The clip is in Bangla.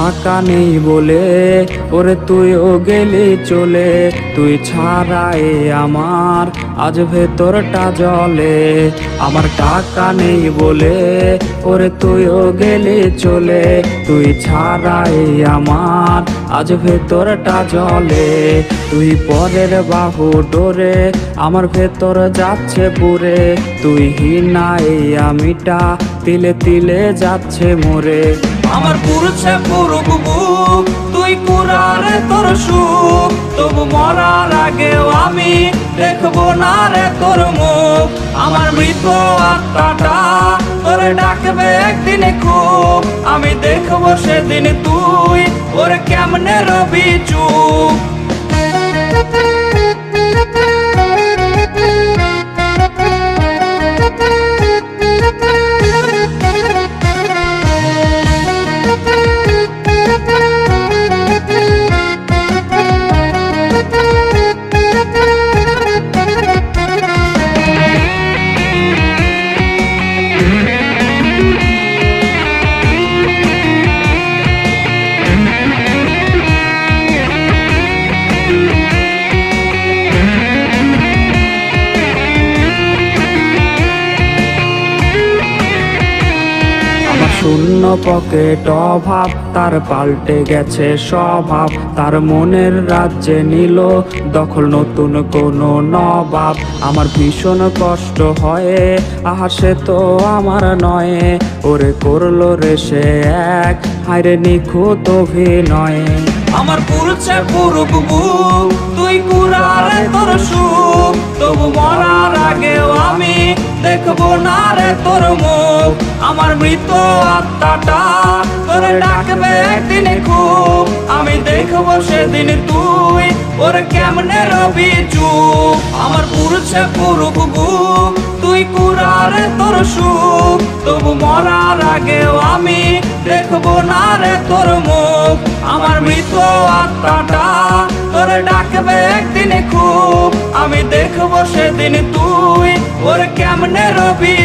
টাকা নেই বলে ওরে তুইও গেলি চলে, তুই ছাড়াই আমার আজ ভেতরটা জ্বলে। আমার টাকা নেই বলে ওরে তুইও গেলি চলে, তুই ছাড়াই আমার আজ ভেতরটা জ্বলে। তুই পরের বাহু ডোরে আমার ভেতর যাচ্ছে পুরে, তুই হিনাই আমিটা তিলে তিলে যাচ্ছে মোরে। আমার পুরুষে পুরুক বুক, তুই কুরারে তোর সুখ, তবু মরার আগেও আমি দেখবো না রে তোর মুখ। আমার মৃত আত্মাটা তোরে ডাকবে একদিন খুব, আমি দেখবো সেদিন তুই ওরে কেমনে রবি চুপ। শূন্য পকেট অভাব, তার পাল্টে গেছে স্বভাব। তার মনের রাজ্যে নিল দখল নতুন কোনো নবাব। আমার ভীষণ কষ্ট হয়, আহা সে তো আমার নয়, ওরে করলো রে সে এক হায়রে নিখুঁত অভিনয়। আমার পুরুষে পুরুক বুক, তুই কুরারে তোর সুখ, তবু মরার আগেও আমি দেখবো না রে তোর মুখ। আমার মৃত আত্মাটা তোরে ডাকবে একদিন খুব, আমি দেখবো সেদিন তুই ওরে কেমনে রবি চুপ। আমার পুরুষে পুরুক বুক, তুই কুরারে তোর সুখ, তবু মরার আগেও আমি দেখবো না রে তোর মুখ। আমার মৃত আত্মাটা তোরে ডাকবে একদিন খুব, আমি দেখবো সেদিন তুই ওরে কেমনে রবি